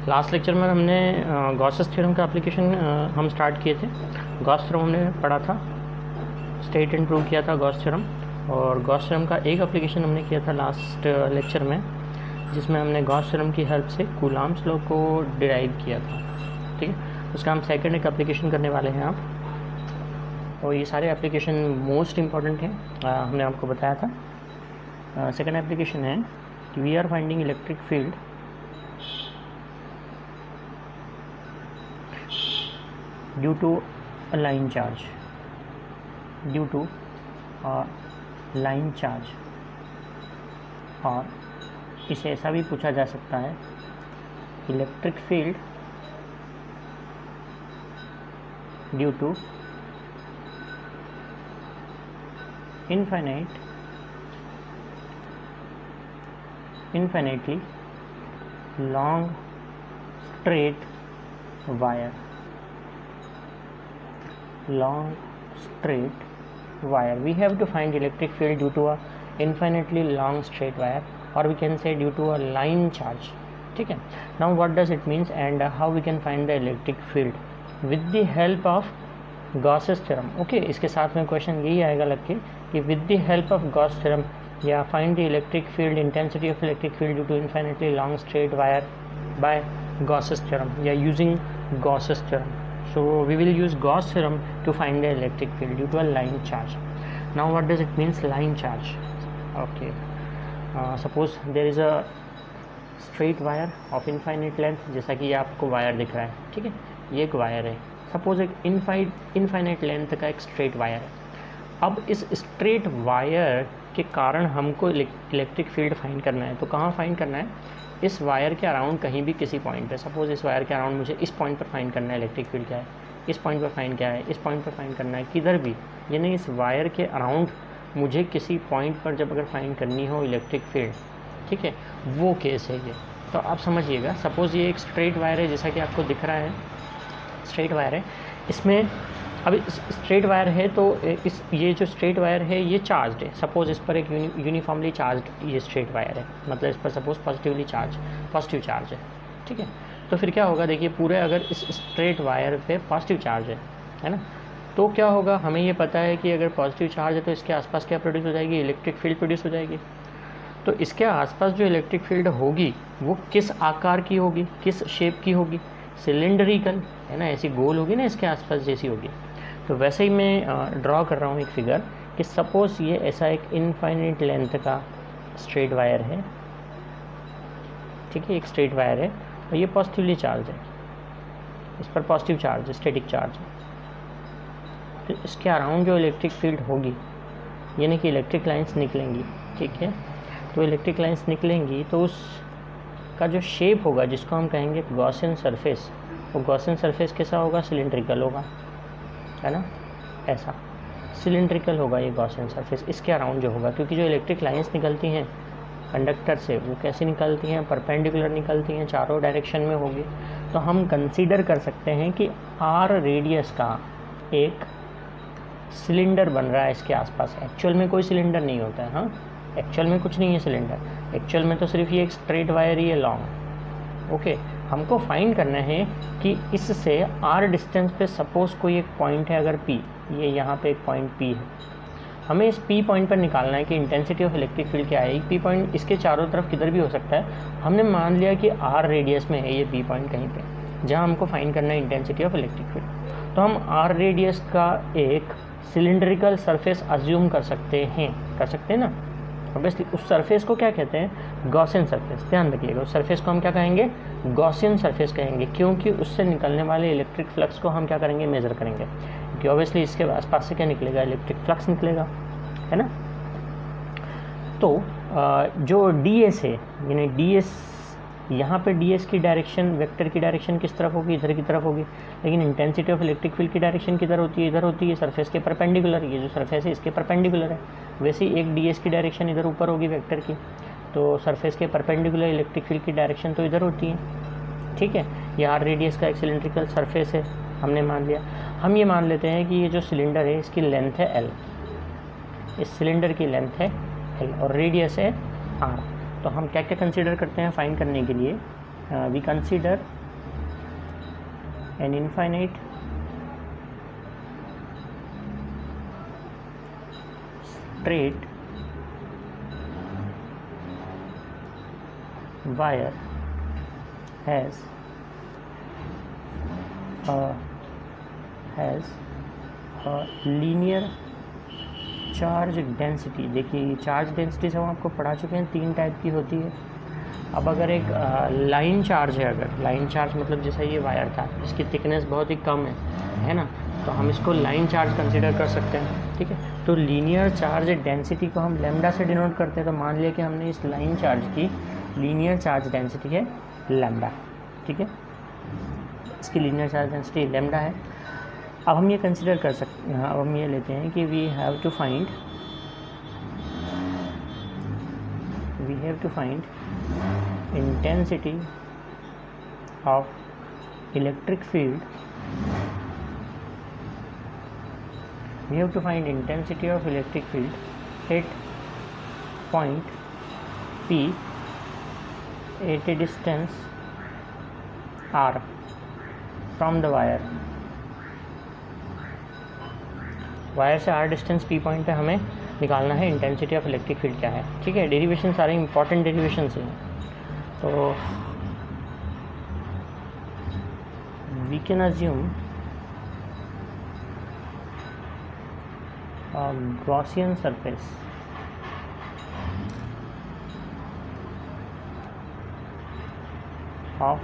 Last lecture में हमने Gauss's theorem का एप्लीकेशन हम स्टार्ट किए थे। गॉस थ्योरम हमने पढ़ा था, स्टेट एंड प्रूव किया था गॉस थ्योरम, और गॉस थ्योरम का एक एप्लीकेशन हमने किया था लास्ट लेक्चर में, जिसमें हमने गॉस थ्योरम की हेल्प से कूलॉम्स लॉ को डिराइव किया था। ठीक है, उसका हम सेकंड एक एप्लीकेशन करने वाले हैं आप, और ये सारे एप्लीकेशन मोस्ट इम्पॉर्टेंट हैं, हमने आपको बताया था। सेकंड एप्लीकेशन है कि we are finding electric field due to a line charge, due to a line charge, और इसे ऐसा भी पूछा जा सकता है electric field due to infinitely long straight wire, long straight wire. We have to find electric field due to a infinitely long straight wire, or we can say due to a line charge. ठीक है, now what does it means and how we can find the electric field with the help of Gauss's theorem. Okay, इसके साथ में question यही आएगा लग के कि with the help of Gauss theorem या find the electric field, intensity of electric field due to infinitely long straight wire by Gauss's theorem या using Gauss's theorem. So we will use Gauss theorem to find the electric field due to a line charge. Now what does it means line charge? Okay, suppose there is a straight wire of infinite length, जैसा कि ये आपको wire दिख रहा है। ठीक है, ये एक वायर है, सपोज एक इनफाइनाइट लेंथ का एक स्ट्रेट वायर है। अब इस स्ट्रेट वायर के कारण हमको इलेक्ट्रिक फील्ड फाइंड करना है। तो कहाँ फाइंड करना है? इस वायर के अराउंड कहीं भी किसी पॉइंट पे। सपोज इस वायर के अराउंड मुझे इस पॉइंट पर फाइंड करना है इलेक्ट्रिक फील्ड क्या है, इस पॉइंट पर फाइंड क्या है, इस पॉइंट पर फाइंड करना है, किधर भी, यानी इस वायर के अराउंड मुझे किसी पॉइंट पर जब अगर फाइंड करनी हो इलेक्ट्रिक फील्ड, ठीक है, वो केस है ये। तो आप समझिएगा, सपोज़ ये एक स्ट्रेट वायर है, जैसा कि आपको दिख रहा है स्ट्रेट वायर है। इसमें अब स्ट्रेट वायर है तो ये जो स्ट्रेट वायर है ये चार्ज है। सपोज इस पर एक यूनिफॉर्मली चार्ज ये स्ट्रेट वायर है, मतलब इस पर सपोज पॉजिटिव चार्ज है। ठीक है, तो फिर क्या होगा, देखिए पूरे अगर इस स्ट्रेट वायर पे पॉजिटिव चार्ज है ना, तो क्या होगा, हमें ये पता है कि अगर पॉजिटिव चार्ज है तो इसके आसपास क्या प्रोड्यूस हो जाएगी, इलेक्ट्रिक फील्ड प्रोड्यूस हो जाएगी। तो इसके आसपास जो इलेक्ट्रिक फील्ड होगी वो किस आकार की होगी, किस शेप की होगी, सिलेंडरिकल है ना, ऐसी गोल होगी ना इसके आसपास जैसी होगी। तो वैसे ही मैं ड्रॉ कर रहा हूँ एक फिगर कि सपोज़ ये ऐसा एक इनफाइनाइट लेंथ का स्ट्रेट वायर है। ठीक है, एक स्ट्रेट वायर है और ये पॉजिटिवली चार्ज है, इस पर पॉजिटिव चार्ज, स्टैटिक चार्ज है। तो इसके अराउंड जो इलेक्ट्रिक फील्ड होगी, यानी कि इलेक्ट्रिक लाइंस निकलेंगी। ठीक है, तो इलेक्ट्रिक लाइंस निकलेंगी तो उसका जो शेप होगा, जिसको हम कहेंगे गॉसियन सरफेस, वो गॉसियन सरफेस कैसा होगा, सिलेंड्रिकल होगा, है ना, ऐसा सिलेंड्रिकल होगा ये गॉसियन सरफेस। इसके अराउंड जो होगा, क्योंकि जो इलेक्ट्रिक लाइंस निकलती हैं कंडक्टर से वो कैसी निकलती हैं, परपेंडिकुलर निकलती हैं, चारों डायरेक्शन में होगी। तो हम कंसीडर कर सकते हैं कि आर रेडियस का एक सिलेंडर बन रहा है इसके आसपास। एक्चुअल में कोई सिलेंडर नहीं होता है, हाँ, एक्चुअल में कुछ नहीं है सिलेंडर, एक्चुअल में तो सिर्फ ये एक स्ट्रेट वायर ही है लॉन्ग। ओके, हमको फाइंड करना है कि इससे आर डिस्टेंस पे सपोज कोई एक पॉइंट है, अगर पी, ये यहाँ पे एक पॉइंट पी है, हमें इस पी पॉइंट पर निकालना है कि इंटेंसिटी ऑफ इलेक्ट्रिक फील्ड क्या है। पी पॉइंट इसके चारों तरफ किधर भी हो सकता है। हमने मान लिया कि आर रेडियस में है ये पी पॉइंट कहीं पे, जहाँ हमको फाइंड करना है इंटेंसिटी ऑफ इलेक्ट्रिक फील्ड। तो हम आर रेडियस का एक सिलेंड्रिकल सरफेस अज्यूम कर सकते हैं ना। ऑब्वियसली उस सरफेस को क्या कहते हैं, गॉसियन सरफेस। ध्यान रखिएगा, उस सरफेस को हम क्या कहेंगे, गॉसियन सरफेस कहेंगे, क्योंकि उससे निकलने वाले इलेक्ट्रिक फ्लक्स को हम क्या करेंगे, मेज़र करेंगे, क्योंकि ऑब्वियसली इसके आसपास से क्या निकलेगा, इलेक्ट्रिक फ्लक्स निकलेगा, है ना। तो जो डी एस है, यानी डी एस, यहाँ पे डी एस की डायरेक्शन, वेक्टर की डायरेक्शन किस तरफ होगी, इधर की तरफ होगी, लेकिन इंटेंसिटी ऑफ इलेक्ट्रिक फील्ड की डायरेक्शन किधर होती है, इधर होती है, सरफेस के परपेंडिकुलर। ये जो सरफेस है इसके परपेंडिकुलर है, वैसे ही एक डी एस की डायरेक्शन इधर ऊपर होगी वेक्टर की, तो सरफेस के परपेंडिकुलर इलेक्ट्रिक फील्ड की डायरेक्शन तो इधर होती है। ठीक है, ये आर रेडियस का एक सिलेंड्रिकल सरफेस है, हमने मान लिया। हम ये मान लेते हैं कि ये जो सिलेंडर है इसकी लेंथ है एल, इस सिलेंडर की लेंथ है एल और रेडियस है आर। तो हम क्या क्या कंसीडर करते हैं फाइंड करने के लिए, we consider an infinite straight wire has a linear charge density. देखिए चार्ज डेंसिटी से हम आपको पढ़ा चुके हैं, 3 टाइप की होती है। अब अगर एक लाइन चार्ज है, अगर लाइन चार्ज मतलब जैसा ये वायर था, इसकी थिकनेस बहुत ही कम है ना, तो हम इसको लाइन चार्ज कंसिडर कर सकते हैं, ठीक है। तो लीनियर चार्ज डेंसिटी को हम लैम्डा से डिनोट करते हैं। तो मान लिया कि हमने इस लाइन चार्ज की लीनियर चार्ज डेंसिटी है लैम्डा, ठीक है, इसकी लीनियर चार्ज डेंसिटी लैम्डा है। अब हम ये कंसिडर कर सकते हैं, अब हम ये लेते हैं कि we have to find intensity of electric field, we have to find intensity of electric field at point P at a distance r from the wire से r डिस्टेंस p पॉइंट पे हमें निकालना है इंटेंसिटी ऑफ इलेक्ट्रिक फील्ड क्या है, ठीक है। Derivation सारे इंपॉर्टेंट डेरिवेशन हैं। तो we can assume Gaussian surface of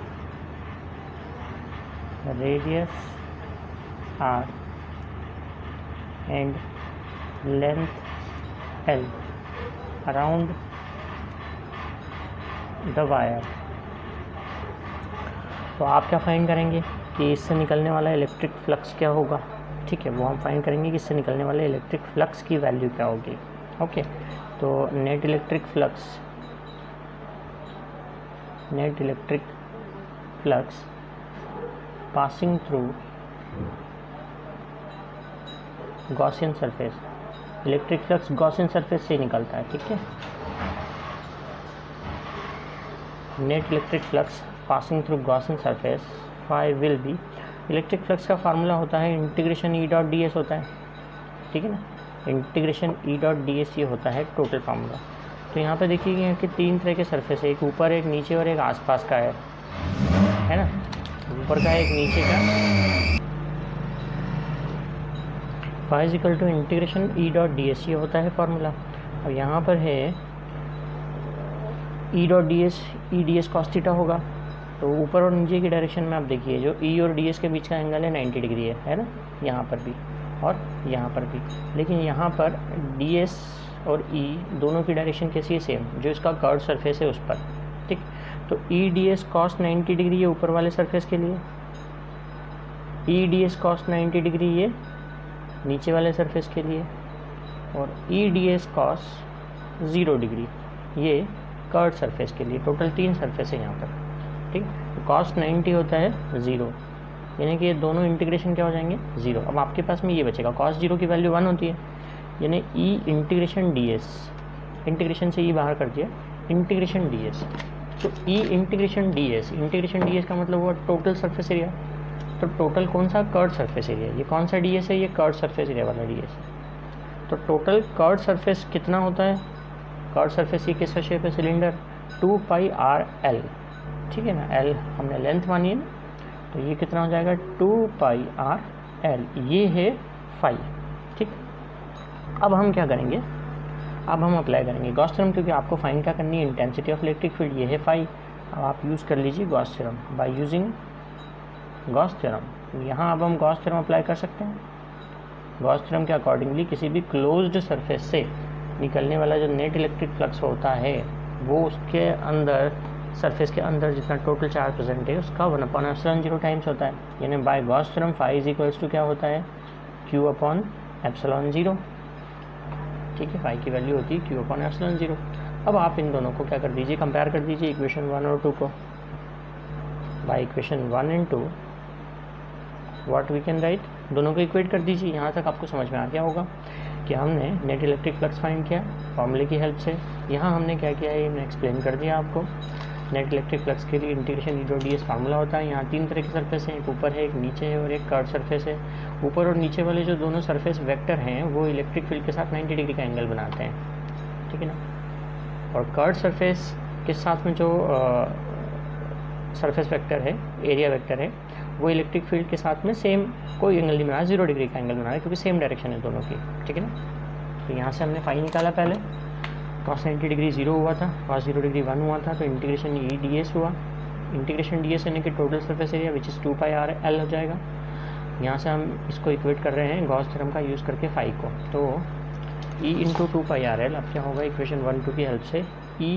radius r and length l around the wire। तो आप क्या फाइंड करेंगे कि इससे निकलने वाला इलेक्ट्रिक फ्लक्स क्या होगा, ठीक है, वो हम फाइंड करेंगे कि इससे निकलने वाले इलेक्ट्रिक फ्लक्स की वैल्यू क्या होगी। ओके, तो net electric flux passing through Gaussian surface, electric flux Gaussian surface से निकलता है, ठीक है। Net electric flux passing through Gaussian surface phi will be, electric flux का फार्मूला होता है integration E dot d s होता है, ठीक है ना, integration E dot d s ये होता है टोटल फार्मूला। तो यहाँ पे देखिए कि 3 तरह के सरफेस है, एक ऊपर, एक नीचे और एक आसपास का है ना, ऊपर का एक नीचे का। Phi is equal to integration E dot d s ये होता है फार्मूला। अब यहाँ पर है E dot d s, E d s cos theta होगा। तो ऊपर और नीचे की डायरेक्शन में आप देखिए जो ई और डी एस के बीच का एंगल है 90 डिग्री है ना, यहाँ पर भी और यहाँ पर भी। लेकिन यहाँ पर डी एस और ई दोनों की डायरेक्शन कैसी है, सेम, जो इसका कर्व सरफेस है उस पर, ठीक। तो ई डी एस कॉस 90 डिग्री ये ऊपर वाले सरफेस के लिए, ई डी एस कॉस 90 डिग्री ये नीचे वाले सरफेस के लिए, और E d s cos 0 degree ये कर्व सरफेस के लिए। टोटल 3 सरफेस है यहाँ पर, ठीक। तो कॉस 90 होता है 0, यानी कि ये दोनों इंटीग्रेशन क्या हो जाएंगे 0। अब आपके पास में ये बचेगा, कॉस 0 की वैल्यू 1 होती है, यानी ई इंटीग्रेशन डी एस, इंटीग्रेशन से ई बाहर कर दिया, इंटीग्रेशन डी एस। तो ई इंटीग्रेशन डी एस का मतलब हुआ टोटल सरफेस एरिया। तो टोटल कौन सा, कर्व सरफेस एरिया, ये कौन सा डी एस है, ये कर्व सरफेस एरिया वाला डी एस। तो टोटल कर्व सरफेस कितना होता है, कर्व सरफेस ये किसका शेप है, सिलेंडर, 2 पाई आर एल, ठीक है ना, एल हमने लेंथ मानी है ना, तो ये कितना हो जाएगा 2 पाई आर एल, ये है फाई, ठीक। अब हम क्या करेंगे, अब हम अप्लाई करेंगे गॉस थ्योरम, क्योंकि आपको फाइंड क्या करनी है, इंटेंसिटी ऑफ इलेक्ट्रिक फील्ड, ये है फाई। अब आप यूज़ कर लीजिए Gauss theorem, by using Gauss theorem. यहाँ अब हम गॉस थ्योरम अप्लाई कर सकते हैं। गॉस थ्योरम के अकॉर्डिंगली किसी भी क्लोज्ड सरफेस से निकलने वाला जो नेट इलेक्ट्रिक फ्लक्स होता है वो उसके अंदर, सरफेस के अंदर जितना टोटल चार्ज प्रेजेंट है उसका 1/ε0 टाइम्स होता है, यानी by Gauss theorem phi is equals to क्या होता है, Q/ε0, ठीक है। फाई की वैल्यू होती है Q/ε0। अब आप इन दोनों को क्या कर दीजिए, कंपेयर कर दीजिए इक्वेशन 1 और 2 को। By equation 1 and 2 what we can write, दोनों को इक्वेट कर दीजिए। यहाँ तक आपको समझ में आ गया होगा कि हमने नेट इलेक्ट्रिक फ्लक्स फाइंड किया फॉर्मूले की हेल्प से। यहाँ हमने क्या किया है, मैं एक्सप्लेन कर दिया आपको। नेट इलेक्ट्रिक फ्लक्स के लिए इंटीग्रेशन E.ds फार्मूला होता है। यहाँ 3 तरह के सरफेस हैं, एक ऊपर है, एक नीचे है और एक कर्व सरफेस है। ऊपर और नीचे वाले जो दोनों सरफेस वेक्टर हैं वो इलेक्ट्रिक फील्ड के साथ 90 डिग्री का एंगल बनाते हैं, ठीक है ना। और कर्व सरफेस के साथ में जो सरफेस वेक्टर है, एरिया वेक्टर है, वो इलेक्ट्रिक फील्ड के साथ में सेम कोई एंगल नहीं बना रहा, 0 डिग्री का एंगल बना रहा है, क्योंकि सेम डायरेक्शन है दोनों की, ठीक है ना। तो यहाँ से हमने फाई निकाला, पहले cos 90 डिग्री 0 हुआ था, cos 0 डिग्री 1 हुआ था, तो इंटीग्रेशन E.ds हुआ। इंटीग्रेशन ds यानी कि total surface area which is 2πr_l हो जाएगा। यहाँ से हम इसको इक्वेट कर रहे हैं गॉस थ्योरम का यूज़ करके फाई को, तो E इंटू 2πr_l अब क्या होगा, इक्वेशन 1-2 की हेल्प से E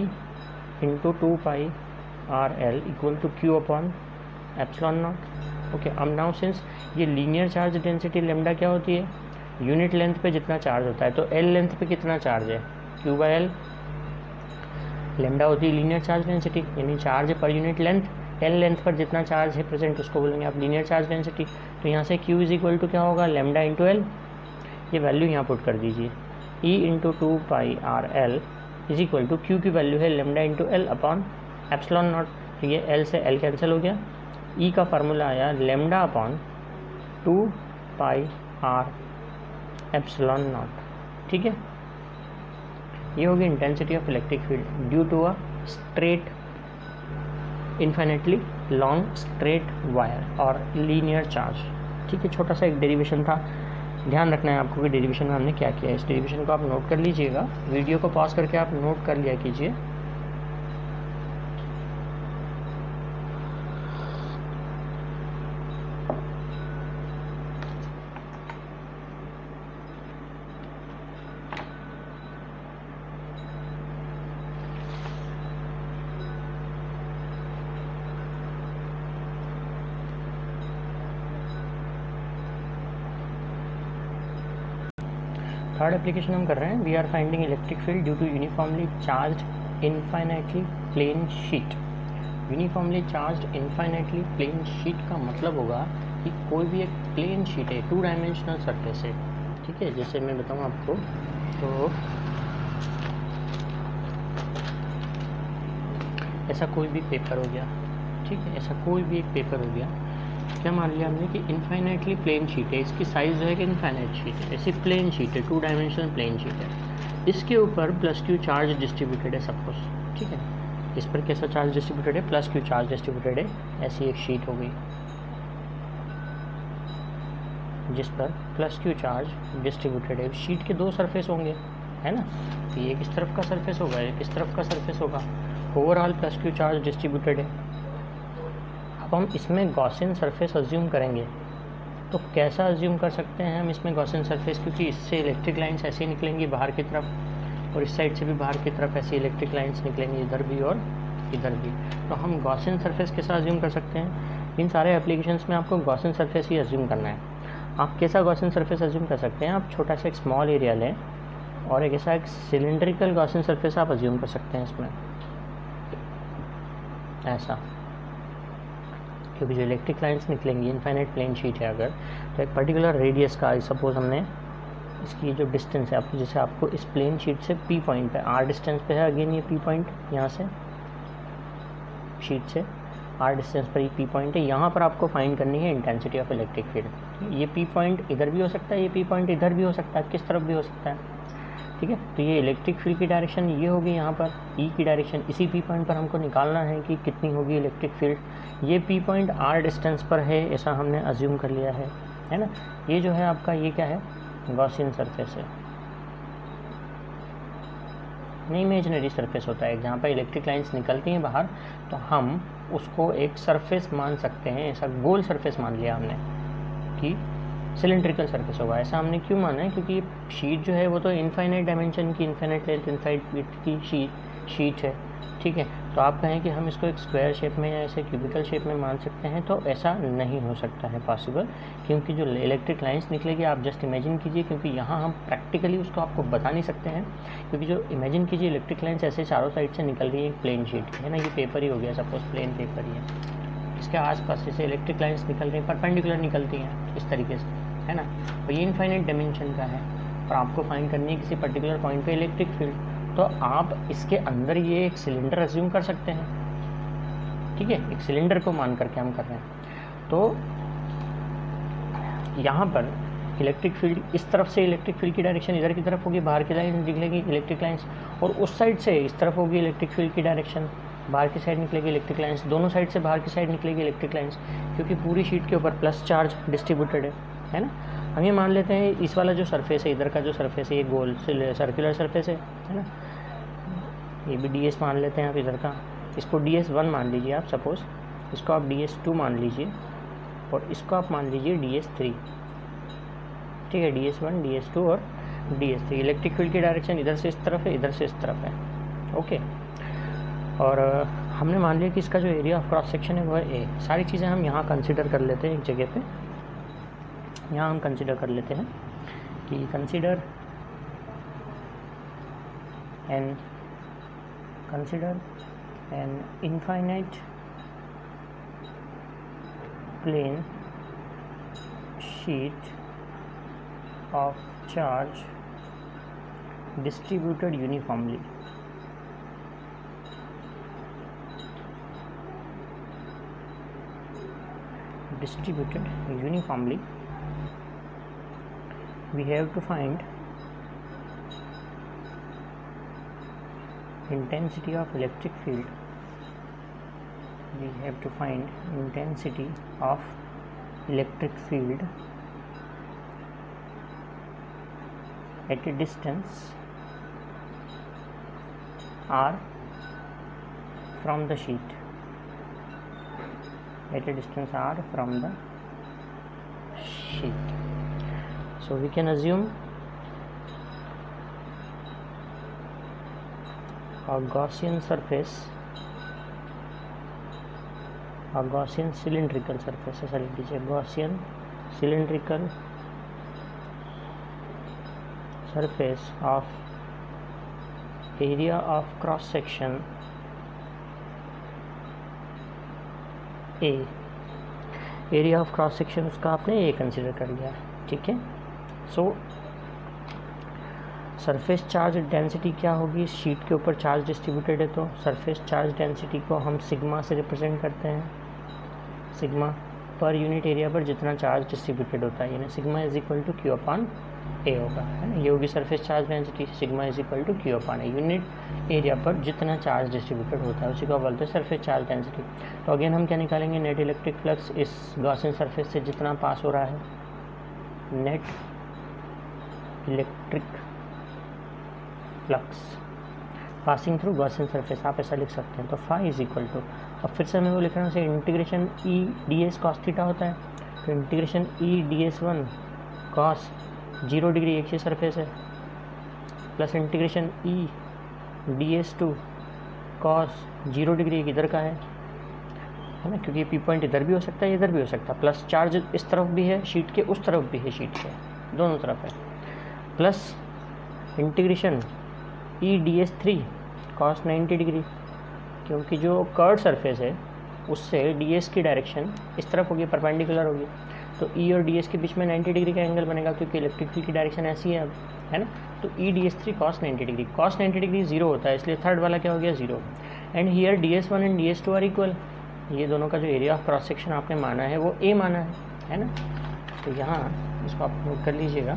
into 2πr_l equal to Q upon epsilon naught. Okay, अब नाउ सिंस ये लीनियर चार्ज डेंसिटी लेमडा क्या होती है, यूनिट लेंथ पे जितना चार्ज होता है, तो L लेंथ पे कितना चार्ज है, Q/L। लेमडा होती है लीनियर चार्ज डेंसिटी, यानी charge per unit length, L length पर जितना चार्ज है प्रेजेंट उसको बोलेंगे आप लीनियर चार्ज डेंसिटी। तो यहाँ से Q इज इक्वल टू क्या होगा, लेमडा इंटू L। ये वैल्यू यहाँ पुट कर दीजिए, E into 2πr_l is equal to Q की वैल्यू है lambda into L upon epsilon naught. तो ये L से L कैंसिल हो गया, E का फार्मूला आया lambda upon 2πr epsilon naught, ठीक है। ये होगी intensity of electric field due to a straight infinitely long straight wire और लीनियर चार्ज, ठीक है। छोटा सा एक डेरिवेशन था, ध्यान रखना है आपको कि डेरिवेशन में हमने क्या किया है। इस डेरिवेशन को आप नोट कर लीजिएगा, वीडियो को पॉज करके आप नोट कर लिया कीजिए। थर्ड एप्लीकेशन हम कर रहे हैं, we are finding electric field due to uniformly charge infinitely plane sheet. Uniformly charge infinitely plane sheet का मतलब होगा कि कोई भी एक प्लेन शीट है, 2 डायमेंशनल सरफेस है, ठीक है। जैसे मैं बताऊँ आपको, तो ऐसा कोई भी पेपर हो गया, ठीक है, ऐसा कोई भी एक पेपर हो गया, क्या मान लिया हमने कि इनफाइनाइटली प्लेन शीट है, इसकी साइज़ जो है कि इनफाइनाइट शीट है, ऐसी प्लेन शीट है, 2 डायमेंशनल प्लेन शीट है। इसके ऊपर +Q चार्ज डिस्ट्रीब्यूटेड है सब कुछ, ठीक है। इस पर कैसा चार्ज डिस्ट्रीब्यूटेड है, +Q चार्ज डिस्ट्रीब्यूटेड है। ऐसी एक शीट हो गई जिस पर +Q चार्ज डिस्ट्रीब्यूटेड है। शीट के 2 सरफेस होंगे, है ना, तो एक इस तरफ का सरफेस होगा, एक इस तरफ का सरफेस होगा। ओवरऑल +Q चार्ज डिस्ट्रीब्यूटेड है। अब हम इसमें गॉसियन सरफेस अज्यूम करेंगे, तो कैसा अज्यूम कर सकते हैं हम इसमें गॉसियन सरफेस, क्योंकि इससे इलेक्ट्रिक लाइंस ऐसे निकलेंगी बाहर की तरफ, और इस साइड से भी बाहर की तरफ ऐसी इलेक्ट्रिक लाइंस निकलेंगी, इधर भी और इधर भी। तो हम गॉसियन सरफेस कैसा अज्यूम कर सकते हैं, इन सारे एप्लीकेशंस में आपको गॉसियन सरफेस ही अज्यूम करना है। आप कैसा गॉसियन सरफेस अज्यूम कर सकते हैं, आप छोटा सा एक स्मॉल एरिया लें और एक ऐसा एक सिलेंड्रिकल गॉसियन सरफेस आप अज्यूम कर सकते हैं इसमें, ऐसा, क्योंकि जो इलेक्ट्रिक लाइंस निकलेंगी, इनफाइनाइट प्लेन शीट है अगर, तो एक पर्टिकुलर रेडियस का, सपोज हमने इसकी जो डिस्टेंस है आपको, जैसे आपको इस प्लेन शीट से P पॉइंट पे R डिस्टेंस पे है, अगेन ये P पॉइंट यहाँ से शीट से R डिस्टेंस पर ये P पॉइंट है, यहाँ पर आपको फाइंड करनी है इंटेंसिटी ऑफ इलेक्ट्रिक फील्ड। ये P पॉइंट इधर भी हो सकता है, ये P पॉइंट इधर भी हो सकता है, किस तरफ भी हो सकता है, ठीक है। तो ये इलेक्ट्रिक फील्ड की डायरेक्शन ये होगी, यहाँ पर E की डायरेक्शन, इसी P पॉइंट पर हमको निकालना है कि कितनी होगी इलेक्ट्रिक फील्ड। ये P पॉइंट R डिस्टेंस पर है, ऐसा हमने अज्यूम कर लिया है ना। ये जो है आपका, ये क्या है, गॉसियन सरफेस है, नहीं इमेजिनरी सरफेस होता है, जहाँ पर इलेक्ट्रिक लाइंस निकलती हैं बाहर, तो हम उसको एक सरफेस मान सकते हैं। ऐसा गोल सरफेस मान लिया हमने कि सिलेंड्रिकल सरफेस होगा। ऐसा हमने क्यों माना है, क्योंकि शीट जो है वो तो इनफाइनाइट डायमेंशन की, इनफाइनाइट लेंथ, इनफाइनाइट विड्थ की शीट है, ठीक है। तो आप कहें कि हम इसको एक स्क्वायर शेप में या ऐसे क्यूबिकल शेप में मान सकते हैं, तो ऐसा नहीं हो सकता है पॉसिबल, क्योंकि जो इलेक्ट्रिक लाइंस निकलेगी, आप जस्ट इमेजिन कीजिए, क्योंकि यहाँ हम प्रैक्टिकली उसको आपको बता नहीं सकते हैं, क्योंकि जो इमेजिन कीजिए इलेक्ट्रिक लाइंस ऐसे चारों साइड से निकल रही है एक प्लेन शीट, है ना, ये पेपर ही हो गया, सपोज प्लेन पेपर ही है, इसके आसपास जैसे इलेक्ट्रिक लाइंस निकल रही हैं, परपेंडिकुलर निकलती हैं इस तरीके से, है ना। तो ये इनफाइनाइट डायमेंशन का है, और आपको फाइंड करनी है किसी पर्टिकुलर पॉइंट पे इलेक्ट्रिक फील्ड, तो आप इसके अंदर ये एक सिलेंडर अज्यूम कर सकते हैं, ठीक है, एक सिलेंडर को मान करके हम कर रहे हैं। तो यहाँ पर इलेक्ट्रिक फील्ड इस तरफ से इलेक्ट्रिक फील्ड की डायरेक्शन इधर की तरफ होगी, बाहर की लाइन निकलेगी इलेक्ट्रिक लाइंस, और उस साइड से इस तरफ होगी इलेक्ट्रिक फील्ड की डायरेक्शन, बाहर की साइड निकलेगी इलेक्ट्रिक लाइंस, दोनों साइड से बाहर की साइड निकलेगी इलेक्ट्रिक लाइंस, क्योंकि पूरी शीट के ऊपर प्लस चार्ज डिस्ट्रीब्यूटेड है ना। हम ये मान लेते हैं इस वाला जो सरफेस है, इधर का जो सरफेस है ये गोल सर्कुलर सरफेस है ना, ये भी DS मान लेते हैं आप इधर का, इसको DS1 मान लीजिए आप सपोज़, इसको आप DS2 मान लीजिए, और इसको आप मान लीजिए DS3, ठीक है, DS1 DS2 और DS3। इलेक्ट्रिक फील्ड की डायरेक्शन इधर से इस तरफ है, इधर से इस तरफ है, ओके। और हमने मान लिया कि इसका जो एरिया ऑफ क्रॉस सेक्शन है वो है A। सारी चीज़ें हम यहाँ कंसिडर कर लेते हैं एक जगह पे, यहाँ हम कंसिडर कर लेते हैं कि consider an infinite plane sheet of charge distributed uniformly, we have to find intensity of electric field, at a distance r from the sheet, so we can assume a Gaussian surface, a Gaussian cylindrical surface, Gaussian cylindrical surface of area of cross section A, area of cross section उसका आपने A consider कर लिया, ठीक है। सो surface charge density क्या होगी, sheet के ऊपर चार्ज डिस्ट्रीब्यूटेड है तो सरफेस चार्ज डेंसिटी को हम सिग्मा से रिप्रेजेंट करते हैं, सिग्मा पर यूनिट एरिया पर जितना चार्ज डिस्ट्रीब्यूटेड होता है, यानी sigma is equal to Q upon A होगा, है ना। ये होगी surface charge density, sigma is equal to Q upon A, unit area पर जितना चार्ज डिस्ट्रीब्यूटेड होता है उसी को बोलते हैं सरफेस चार्ज डेंसिटी। तो अगेन हम क्या निकालेंगे, नेट इलेक्ट्रिक फ्लक्स इस गॉसियन सरफेस से जितना पास हो रहा है, net electric flux passing through Gaussian surface, आप ऐसा लिख सकते हैं। तो फाई इज इक्वल टू, अब फिर से हमें वो लिखना है, इंटीग्रेशन E/ds cos थीटा होता है, तो इंटीग्रेशन E/ds1 cos 0 डिग्री एक ही सरफेस है, plus integration E/ds2 cos 0 degree एक इधर का है ना, क्योंकि P पॉइंट इधर भी हो सकता है इधर भी हो सकता है, प्लस चार्ज इस तरफ भी है शीट के, उस तरफ भी है शीट के, दोनों तरफ है, plus integration E/ds3 cos 90 degree, क्योंकि जो कर्व सरफेस है उससे ds की डायरेक्शन इस तरफ होगी, परपेंडिकुलर होगी, तो E और ds के बीच में 90 डिग्री का एंगल बनेगा, क्योंकि इलेक्ट्रिक फील्ड की डायरेक्शन ऐसी है अब, है ना। तो E/ds3 cos 90 degree, cos 90 degree 0 होता है, इसलिए थर्ड वाला क्या हो गया 0, and here ds1 and ds2 are equal, ये दोनों का जो एरिया ऑफ क्रॉस सेक्शन आपने माना है वो A माना है ना। तो यहाँ इसको आप नोट कर लीजिएगा,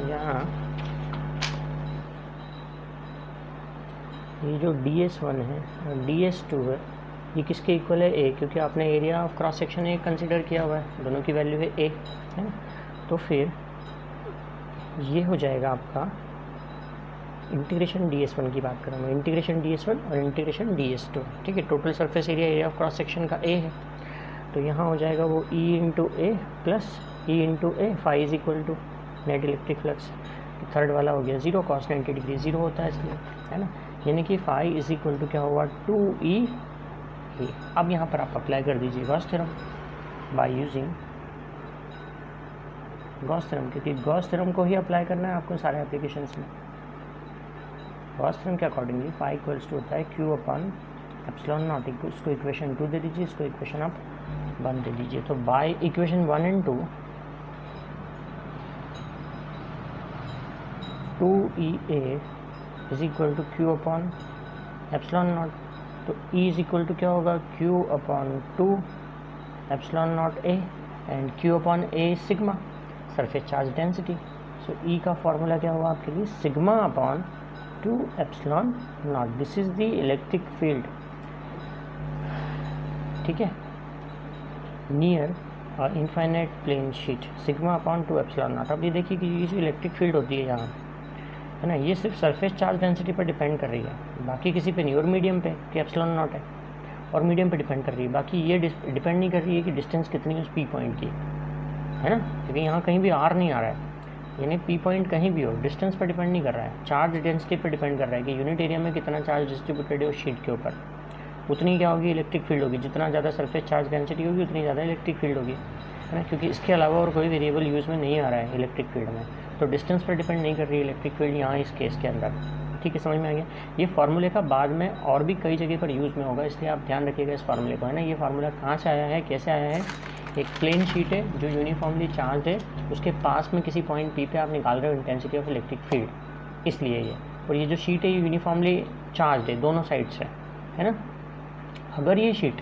यहाँ ये जो ds1 है और ds2 है ये किसके इक्वल है, A, क्योंकि आपने area of cross section A consider किया हुआ है, दोनों की वैल्यू है A, है ना। तो फिर ये हो जाएगा आपका इंटीग्रेशन ds1 की बात करूँ मैं, इंटीग्रेशन ds1 और इंटीग्रेशन ds2, ठीक है। Total surface area of cross section का A है, तो यहाँ हो जाएगा वो E into A plus E into A, phi is equal to net electric flux, third वाला हो गया 0, cos 90 डिग्री 0 होता है इसलिए, है ना, यानी कि फाई इज इक्वल टू क्या हुआ 2E A। अब यहाँ पर आप अप्लाई कर दीजिए Gauss theorem by using Gauss theorem, क्योंकि गॉस थ्योरम को ही अप्लाई करना है आपको सारे एप्लीकेशंस में। गॉस थ्योरम के अकॉर्डिंगली फाई इक्वल्स टू होता है Q अपॉन एप्सिलॉन नॉट, इसको इक्वेशन 2 दे दीजिए, इसको इक्वेशन आप 1 दे दीजिए। तो by equation 1 and 2 2EA is equal to Q upon epsilon naught. तो E इज इक्वल टू क्या होगा, Q upon 2 epsilon naught A, and Q upon A sigma surface charge density. So E का formula क्या हुआ आपके लिए, sigma upon 2 epsilon naught. This is the electric field, ठीक है, near infinite plane sheet, sigma upon 2 epsilon naught. अब ये देखिए कि ये जो इलेक्ट्रिक फील्ड होती है यहाँ, है ना, ये सिर्फ सरफेस चार्ज डेंसिटी पर डिपेंड कर रही है, बाकी किसी पे नहीं, और मीडियम पे कि एप्सिलॉन नॉट है, और मीडियम पे डिपेंड कर रही है, बाकी ये डिपेंड नहीं कर रही है कि डिस्टेंस कितनी है उस पी पॉइंट की, है ना, क्योंकि यहाँ कहीं भी आर नहीं आ रहा है, यानी पी पॉइंट कहीं भी हो डिस्टेंस पर डिपेंड नहीं कर रहा है, चार्ज डेंसिटी पर डिपेंड कर रहा है कि यूनिट एरिया में कितना चार्ज डिस्ट्रीब्यूटेड है उस शीट के ऊपर, उतनी क्या होगी इलेक्ट्रिक फील्ड होगी। जितना ज़्यादा सरफेस चार्ज डेंसिटी होगी उतनी ज़्यादा इलेक्ट्रिक फील्ड होगी, है ना, क्योंकि इसके अलावा और कोई वेरिएबल यूज़ में नहीं आ रहा है इलेक्ट्रिक फील्ड में, तो डिस्टेंस पर डिपेंड नहीं कर रही है इलेक्ट्रिक फील्ड यहाँ इस केस के अंदर। ठीक है, समझ में आ गया। ये फार्मूले का बाद में और भी कई जगह पर यूज़ में होगा, इसलिए आप ध्यान रखिएगा इस फार्मूले को, है ना। ये फार्मूला कहाँ से आया है, कैसे आया है, एक प्लेन शीट है जो यूनिफॉर्मली चार्ज है, उसके पास में किसी पॉइंट पी पे आप निकाल रहे हो इंटेंसिटी ऑफ इलेक्ट्रिक फील्ड, इसलिए ये, और ये जो शीट है ये यूनिफॉर्मली चार्ज है दोनों साइड से, है ना। अगर ये शीट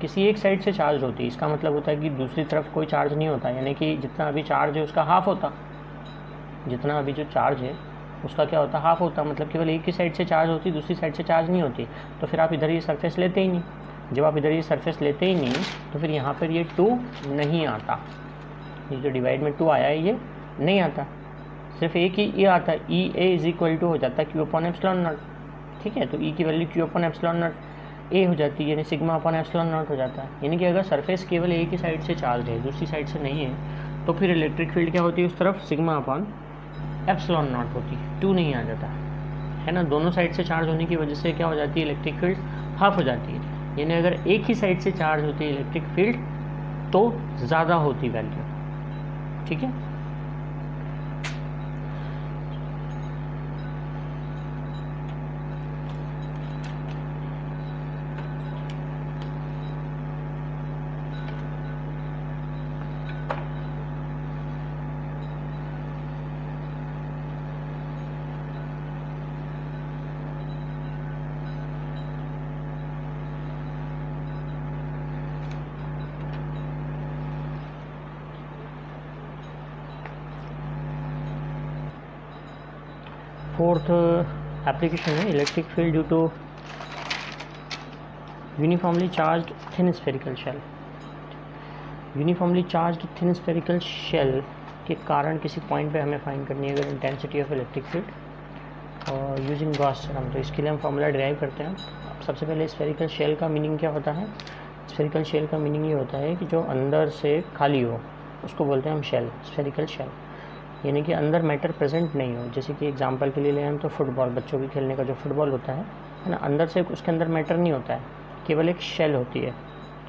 किसी एक साइड से चार्ज होती है, इसका मतलब होता है कि दूसरी तरफ कोई चार्ज नहीं होता, यानी कि जितना अभी चार्ज है उसका हाफ होता, जितना अभी जो चार्ज है उसका क्या होता, हाफ होता, मतलब केवल एक ही साइड से चार्ज होती, दूसरी साइड से चार्ज नहीं होती, तो फिर आप इधर ये सरफेस लेते ही नहीं। जब आप इधर ये सरफेस लेते ही नहीं तो फिर यहाँ पर ये 2 नहीं आता, ये जो डिवाइड में 2 आया है ये नहीं आता, सिर्फ एक ही ये आता है, ई ए इज इक्वल टू हो जाता है Q अपॉन एप्सिलॉन नॉट। ठीक है, तो ई की value Q upon epsilon naught ए हो जाती है, यानी सिग्मा अपॉन एप्सिलॉन नॉट हो जाता है। यानी कि अगर सरफेस केवल एक ही साइड से चार्ज है, दूसरी साइड से नहीं है, तो फिर इलेक्ट्रिक फील्ड क्या होती है उस तरफ, सिग्मा अपॉन एप्सिलॉन नॉट होती है, 2 नहीं आ जाता, है ना। दोनों साइड से चार्ज होने की वजह से क्या हो जाती है, इलेक्ट्रिक फील्ड हाफ हो जाती है। यानी अगर एक ही साइड से चार्ज होती है इलेक्ट्रिक फील्ड तो ज़्यादा होती वैल्यू, ठीक है। फोर्थ एप्लीकेशन है electric field due to uniformly charged thin spherical shell. Uniformly charged thin spherical shell के कारण किसी पॉइंट पे हमें फाइंड करनी है अगर इंटेंसिटी ऑफ इलेक्ट्रिक फील्ड, और यूजिंग गॉस थ्योरम, तो इसके लिए हम फॉर्मूला डिराइव करते हैं। सबसे पहले स्फेरिकल शेल का मीनिंग क्या होता है, स्फेरिकल शेल का मीनिंग ये होता है कि जो अंदर से खाली हो उसको बोलते हैं हम शेल, स्फेरिकल शेल, यानी कि अंदर मैटर प्रेजेंट नहीं हो। जैसे कि एग्जांपल के लिए ले हम तो फुटबॉल, बच्चों के खेलने का जो फुटबॉल होता है ना, अंदर से उसके अंदर मैटर नहीं होता है, केवल एक शेल होती है।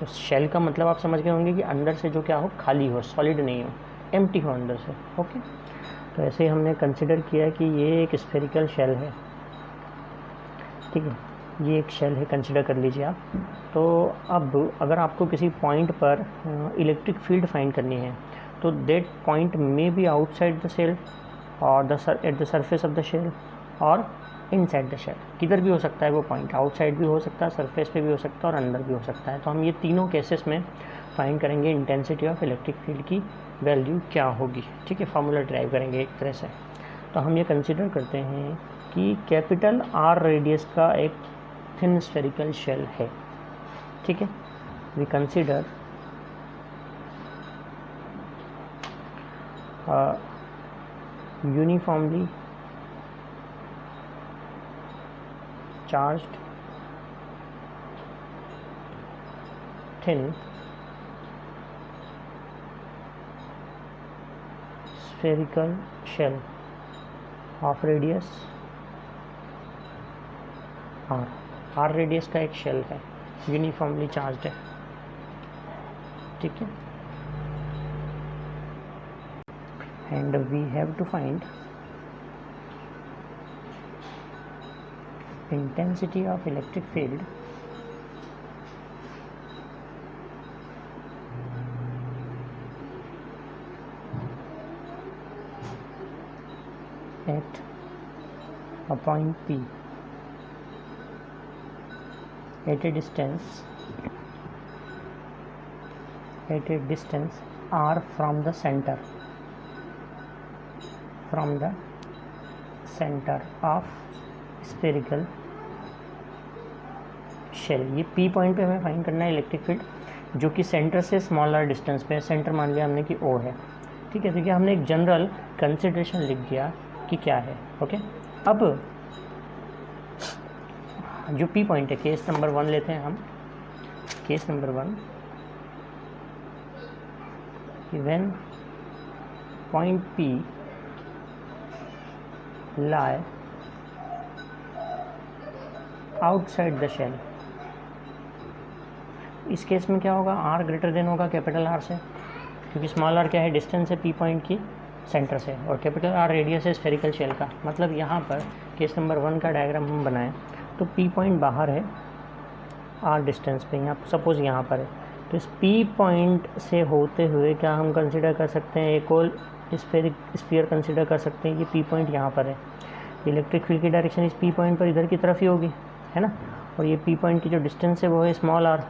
तो शेल का मतलब आप समझ गए होंगे कि अंदर से जो क्या हो, खाली हो, सॉलिड नहीं हो, एम्प्टी हो अंदर से। ओके, तो ऐसे ही हमने कंसिडर किया कि ये एक स्फेरिकल शेल है, ठीक है, ये एक शेल है, कंसिडर कर लीजिए आप। तो अब अगर आपको किसी पॉइंट पर इलेक्ट्रिक फील्ड फाइंड करनी है, तो that point may be outside the shell और at the surface of the shell और इनसाइड द शेल, किधर भी हो सकता है वो पॉइंट, आउटसाइड भी हो सकता है, सरफेस पे भी हो सकता है और अंदर भी हो सकता है। तो हम ये तीनों केसेस में फाइंड करेंगे इंटेंसिटी ऑफ इलेक्ट्रिक फील्ड की वैल्यू क्या होगी, ठीक है, फार्मूला ड्राइव करेंगे एक तरह से। तो हम ये कंसिडर करते हैं कि कैपिटल R रेडियस का एक थिन स्फेरिकल शेल है, ठीक है। We consider uniformly charged thin spherical shell of radius R radius का एक शेल है, यूनिफॉर्मली चार्ज्ड है, ठीक है। And we have to find intensity of electric field at a point P at a distance r from the center of spherical shell. ये P point पे हमें find करना है इलेक्ट्रिक फील्ड जो कि सेंटर से स्मॉलर डिस्टेंस पे, centre मान लिया हमने कि ओ है, ठीक है। देखिए हमने एक जनरल कंसिडरेशन लिख दिया कि क्या है, ओके। अब जो पी पॉइंट है, केस नंबर 1 लेते हैं हम। Case number 1, when point P lie outside the shell। इस केस में क्या होगा, r ग्रेटर देन होगा कैपिटल R से, क्योंकि स्मॉल r क्या है, डिस्टेंस है पी पॉइंट की सेंटर से, और कैपिटल R रेडियस है स्फेरिकल शेल का। मतलब यहाँ पर केस नंबर 1 का डायग्राम हम बनाएं तो पी पॉइंट बाहर है r डिस्टेंस पे, यहाँ सपोज यहाँ पर है, तो इस पी पॉइंट से होते हुए क्या हम कंसिडर कर सकते हैं, एक और स्फीयर कंसिडर कर सकते हैं। ये पी पॉइंट यहाँ पर है, इलेक्ट्रिक फील्ड की डायरेक्शन इस पी पॉइंट पर इधर की तरफ ही होगी, है ना। और ये पी पॉइंट की जो डिस्टेंस है वो है स्मॉल r।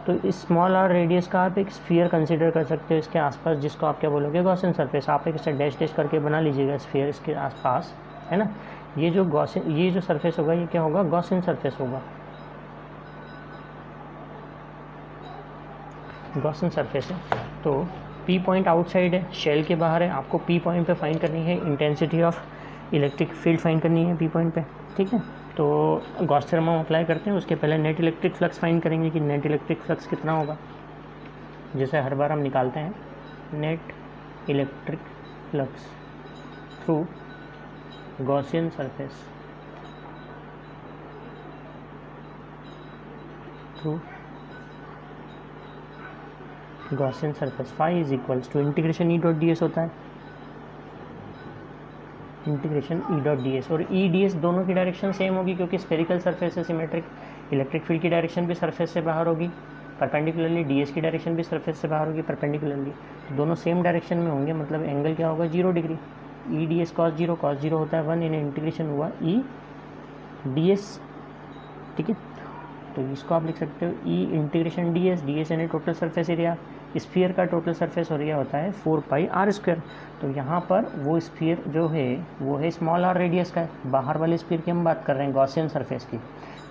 तो इस स्मॉल r रेडियस का आप एक स्फीयर कंसिडर कर सकते हो इसके आसपास, जिसको आप क्या बोलोगे, गॉसियन सरफेस। आप एक इसे डैश डैश करके बना लीजिएगा स्फीयर इसके आसपास, है ना। ये जो सरफेस होगा ये क्या होगा, गॉसियन सरफेस होगा, गॉसियन सरफेस है। तो पी पॉइंट आउटसाइड है, शेल के बाहर है। आपको पी पॉइंट पे फाइंड करनी है intensity of electric field find करनी है पी पॉइंट पे, ठीक है। तो गॉस थ्योरम हम अप्लाई करते हैं, उसके पहले नेट इलेक्ट्रिक फ्लक्स फाइंड करेंगे कि नेट इलेक्ट्रिक फ्लक्स कितना होगा। जैसे हर बार हम निकालते हैं, net electric flux through Gaussian surface, through Gaussian surface phi is equals to integration E dot d s होता है, integration E dot d s. और ई डी एस दोनों की डायरेक्शन सेम होगी क्योंकि स्फेरिकल सरफेस है सिमेट्रिक। इलेक्ट्रिक फील्ड की direction भी सरफेस से बाहर होगी परपेंडिकुलरली, डी एस की डायरेक्शन भी सरफेस से बाहर होगी परपेंडिकुलरली। तो दोनों सेम डायरेक्शन में होंगे, मतलब एंगल क्या होगा, 0 डिग्री। ई डी एस कॉस जीरो होता है 1, इन्हें इंटीग्रेशन हुआ ई डी एस, ठीक है। तो इसको आप लिख सकते हो ई इंटीग्रेशन डी एस यानी टोटल सरफेस एरिया। स्फीयर का टोटल सरफेस एरिया होता है 4 पाई r स्क्वायर। तो यहाँ पर वो स्फीयर जो है वो है स्मॉल r रेडियस का है। बाहर वाले स्फीयर की हम बात कर रहे हैं गॉसियन सरफेस की।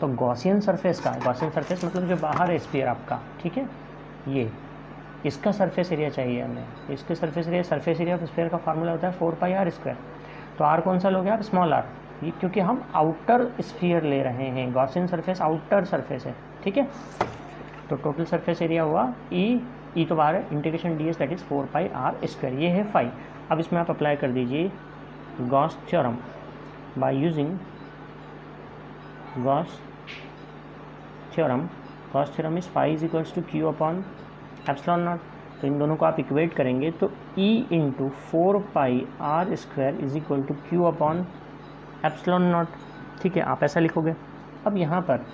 तो गॉसियन सरफेस का, गॉसियन सरफेस मतलब जो बाहर है स्फीयर आपका, ठीक है, ये इसका सरफेस एरिया चाहिए हमें। इसके सरफेस एरिया ऑफ स्फीयर का फार्मूला होता है 4 पाई r स्क्वायर। तो r कौन सा लोगे आप, स्मॉल r, ये क्योंकि हम आउटर स्फीयर ले रहे हैं, गॉसियन सरफेस आउटर सरफेस है, ठीक है। तो टोटल सरफेस एरिया हुआ ई तो बाहर है, integration d s that is 4 pi r square, ये है फाई। अब इसमें आप अप्लाई कर दीजिए Gauss theorem by using Gauss theorem is phi is equals to Q upon epsilon naught. तो इन दोनों को आप इक्वेट करेंगे तो E into 4 pi r square is equal to Q upon epsilon naught, ठीक है, आप ऐसा लिखोगे। अब यहाँ पर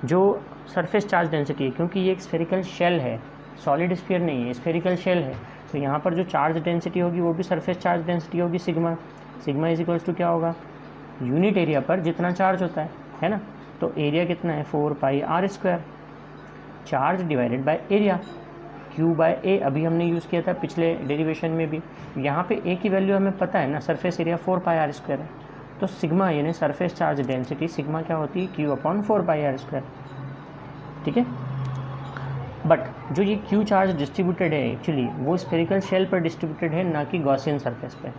जो सरफेस चार्ज डेंसिटी है, क्योंकि ये एक स्फेरिकल शेल है, सॉलिड स्फीयर नहीं है, स्फेरिकल शेल है, तो यहाँ पर जो चार्ज डेंसिटी होगी वो भी सरफेस चार्ज डेंसिटी होगी सिग्मा इज इक्वल्स टू क्या होगा, यूनिट एरिया पर जितना चार्ज होता है ना। तो एरिया कितना है 4 pi r square, charge divided by area, Q by A अभी हमने यूज़ किया था पिछले डेरिवेशन में भी। यहाँ पे A की वैल्यू हमें पता है ना, surface area 4 pi r square है। तो सिग्मा यानी सरफेस चार्ज डेंसिटी सिग्मा क्या होती है, Q upon 4 pi r square, ठीक है। बट जो ये Q चार्ज डिस्ट्रीब्यूटेड है एक्चुअली वो स्फेरिकल शेल पर डिस्ट्रीब्यूटेड है, ना कि गॉसियन सरफेस पे।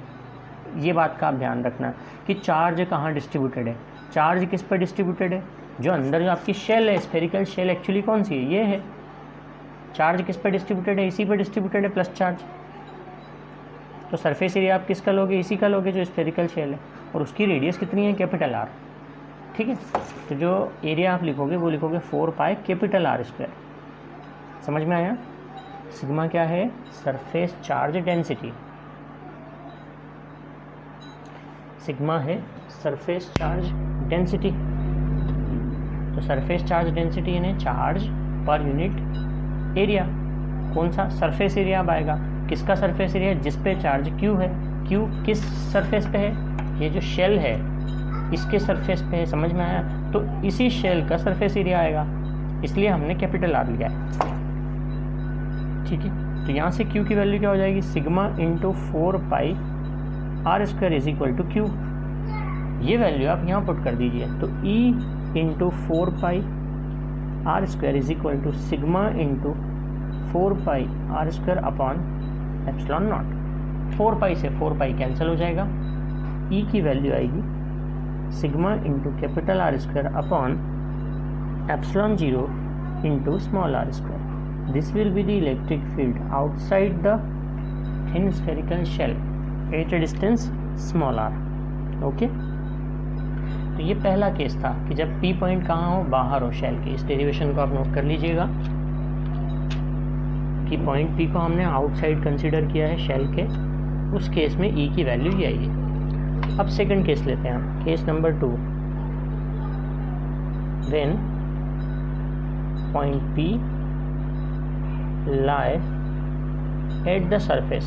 ये बात का आप ध्यान रखना कि चार्ज कहाँ डिस्ट्रीब्यूटेड है, चार्ज किस पर डिस्ट्रीब्यूटेड है, जो अंदर जो आपकी शेल है स्फेरिकल शेल एक्चुअली कौन सी है, ये है। चार्ज किस पर डिस्ट्रीब्यूटेड है, इसी पर डिस्ट्रीब्यूटेड है, प्लस चार्ज। तो सरफेस एरिया आप किसका लोगे, इसी का लोगे जो स्फेरिकल शेल है, और उसकी रेडियस कितनी है, कैपिटल R, ठीक है। तो जो एरिया आप लिखोगे वो लिखोगे 4 पाई कैपिटल R स्क्वायर। समझ में आया। सिग्मा क्या है, सरफेस चार्ज डेंसिटी, सिग्मा है सरफेस चार्ज डेंसिटी। तो सरफेस चार्ज डेंसिटी यानी चार्ज पर यूनिट एरिया, कौन सा, सरफेस एरिया अब आएगा, किसका सरफेस एरिया, जिस पे चार्ज Q है। Q किस सरफेस पे है, ये जो शेल है इसके सरफेस पे है, समझ में आया। तो इसी शेल का सरफेस एरिया आएगा, इसलिए हमने कैपिटल आर लिया है। ठीक है, तो यहाँ से क्यू की वैल्यू क्या हो जाएगी, sigma into 4 r square is equal to Q. ये वैल्यू आप यहाँ पुट कर दीजिए, तो E into 4 r square is equal to sigma into 4 r square upon epsilon naught. 4 से 4 कैंसिल हो जाएगा, ई की वैल्यू आएगी sigma into capital R square upon epsilon 0 into small r square. This will be the electric field outside the thin spherical shell at a distance small r। Okay, तो ये पहला case था कि जब P पॉइंट कहाँ हो, बाहर हो शेल के। इस डेरिवेशन को आप नोट कर लीजिएगा कि पॉइंट P को हमने आउटसाइड कंसीडर किया है शेल के, उस केस में E की वैल्यू ये आई है। अब सेकंड केस लेते हैं हम, case number 2, when point P lie at the surface,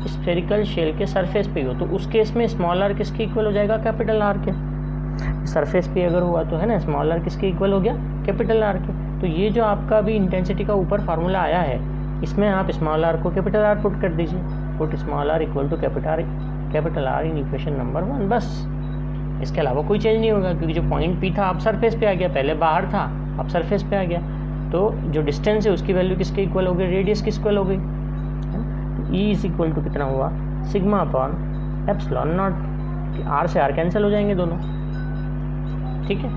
spherical shell के सरफेस पे हो, तो उस केस में स्मॉल r किसके इक्वल हो जाएगा, कैपिटल R के। सरफेस पे अगर हुआ तो है ना, स्मॉल r किसके इक्वल हो गया, कैपिटल R के। तो ये जो आपका अभी इंटेंसिटी का ऊपर फार्मूला आया है, इसमें आप स्मॉल r को कैपिटल R पुट कर दीजिए, put small r equal to capital R in equation number 1। बस इसके अलावा कोई चेंज नहीं होगा, क्योंकि जो पॉइंट P था अब सरफेस पे आ गया, पहले बाहर था अब सरफेस पे आ गया। तो जो डिस्टेंस है उसकी वैल्यू किसके इक्वल हो गई, रेडियस किसके इक्वल हो गई। तो E इज इक्वल टू कितना हुआ, sigma upon epsilon not. R से R कैंसिल हो जाएंगे दोनों। ठीक है,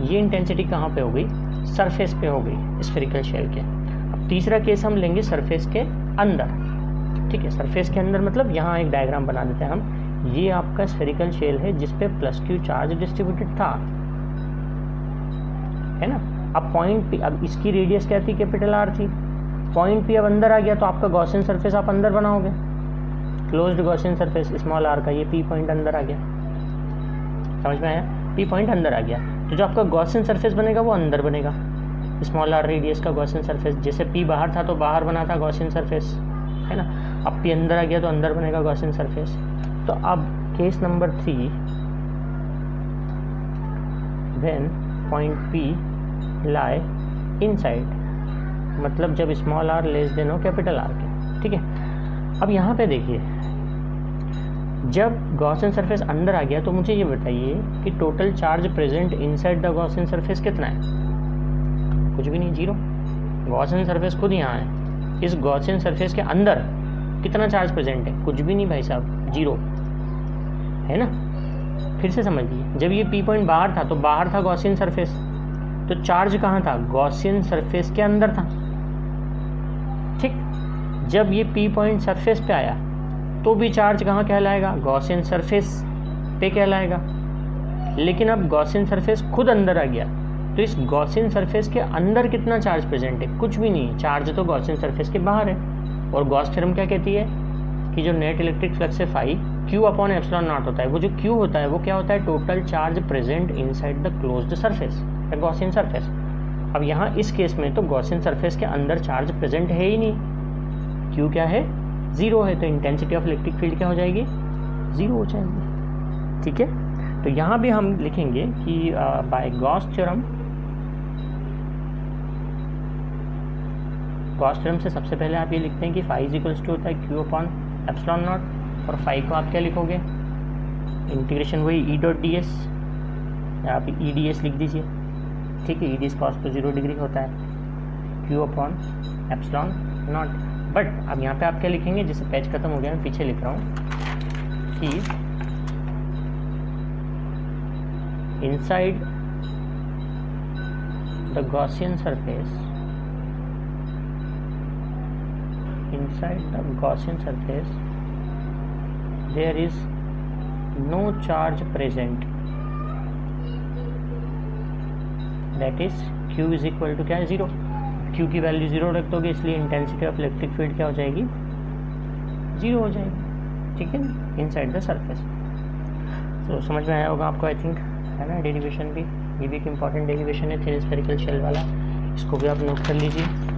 ये इंटेंसिटी कहाँ पे हो गई, सरफेस पे हो गई स्फेरिकल शेल के। अब तीसरा केस हम लेंगे सरफेस के अंदर। ठीक है, सरफेस के अंदर मतलब यहाँ एक डायग्राम बना देते हैं हम। ये आपका स्फेरिकल शेल है जिसपे +q चार्ज डिस्ट्रीब्यूटेड था, है ना। अब पॉइंट P, अब इसकी रेडियस क्या थी, कैपिटल R थी। पॉइंट P अब अंदर आ गया, तो आपका गॉसियन सरफेस आप अंदर बनाओगे, closed Gaussian surface small r का। ये P पॉइंट अंदर आ गया, समझ में आया, P पॉइंट अंदर आ गया। तो जो आपका गॉसियन सरफेस बनेगा वो अंदर बनेगा, स्मॉल r रेडियस का गॉसियन सरफेस। जैसे P बाहर था तो बाहर बना था गॉसियन सरफेस, है ना। अब P अंदर आ गया तो अंदर बनेगा गॉसियन सरफेस। तो अब case number 3, when point P lie inside, मतलब जब स्मॉल r लेस देन हो कैपिटल R के। ठीक है, अब यहाँ पे देखिए, जब गॉसियन सरफेस अंदर आ गया तो मुझे ये बताइए कि total charge present inside the Gaussian surface कितना है, कुछ भी नहीं, 0। गॉसियन सरफेस खुद यहाँ है, इस गॉसियन सरफेस के अंदर कितना चार्ज प्रेजेंट है, कुछ भी नहीं भाई साहब, 0 है ना। फिर से समझिए, जब ये P पॉइंट बाहर था तो बाहर था गॉसियन सरफेस, तो चार्ज कहाँ था, गॉसियन सरफेस के अंदर था। ठीक, जब ये P पॉइंट सरफेस पे आया तो भी चार्ज कहाँ कहलाएगा, गॉसियन सरफेस पे कहलाएगा। लेकिन अब गॉसियन सरफेस खुद अंदर आ गया, तो इस गॉसियन सरफेस के अंदर कितना चार्ज प्रेजेंट है, कुछ भी नहीं, चार्ज तो गॉसियन सरफेस के बाहर है। और गॉस थ्योरम क्या कहती है कि जो नेट इलेक्ट्रिक फ्लक्स है phi Q upon epsilon naught होता है। वो जो Q होता है वो क्या होता है, total charge present inside the closed surface या गॉसियन सरफेस। अब यहाँ इस केस में तो गॉसियन सरफेस के अंदर चार्ज प्रेजेंट है ही नहीं, Q क्या है, 0 है, तो इंटेंसिटी ऑफ इलेक्ट्रिक फील्ड क्या हो जाएगी, 0 हो जाएगी। ठीक है, तो यहाँ भी हम लिखेंगे कि by Gauss theorem, Gauss theorem से सबसे पहले आप ये लिखते हैं कि फाई इज इक्वल्स टू होता है Q अपॉन एप्सिलॉन नॉट, और फाई को आप क्या लिखोगे, इंटीग्रेशन वही ई डॉट डी एस, या आप ई डी एस लिख दीजिए। ठीक है, ई डी एस कॉस तो 0 डिग्री होता है, Q upon epsilon not. But अब यहाँ पे आप क्या लिखेंगे, जैसे पेज खत्म हो गया, मैं पीछे लिख रहा हूँ कि inside the Gaussian surface, inside the Gaussian surface there is no charge present, that is Q is equal to क्या है, 0। Q की वैल्यू 0 रख दोगे, इसलिए इंटेंसिटी ऑफ इलेक्ट्रिक फील्ड क्या हो जाएगी, 0 हो जाएगी। ठीक है, इनसाइड द सरफेस। तो समझ में आया होगा आपको, आई थिंक, है ना। डेरिवेशन भी, ये भी एक इम्पॉर्टेंट डेरिवेशन है थिन स्फेरिकल शेल वाला, इसको भी आप नोट कर लीजिए।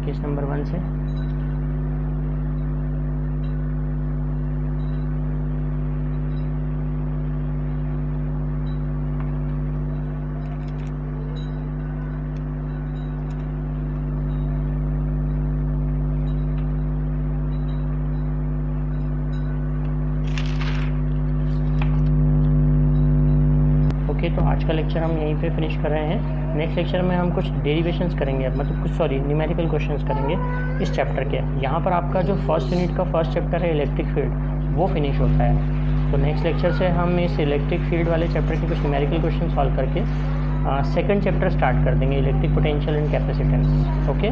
केस नंबर 1 से आज का लेक्चर हम यहीं पे फिनिश कर रहे हैं। नेक्स्ट लेक्चर में हम कुछ डेरिवेशंस करेंगे, मतलब कुछ न्यूमेरिकल क्वेश्चंस करेंगे इस चैप्टर के। यहाँ पर आपका जो फर्स्ट यूनिट का फर्स्ट चैप्टर है इलेक्ट्रिक फील्ड, वो फिनिश होता है। तो नेक्स्ट लेक्चर से हम इस इलेक्ट्रिक फील्ड वाले चैप्टर के कुछ न्यूमेरिकल क्वेश्चन सॉल्व करके सेकंड चैप्टर स्टार्ट कर देंगे, electric potential and capacitance. Okay.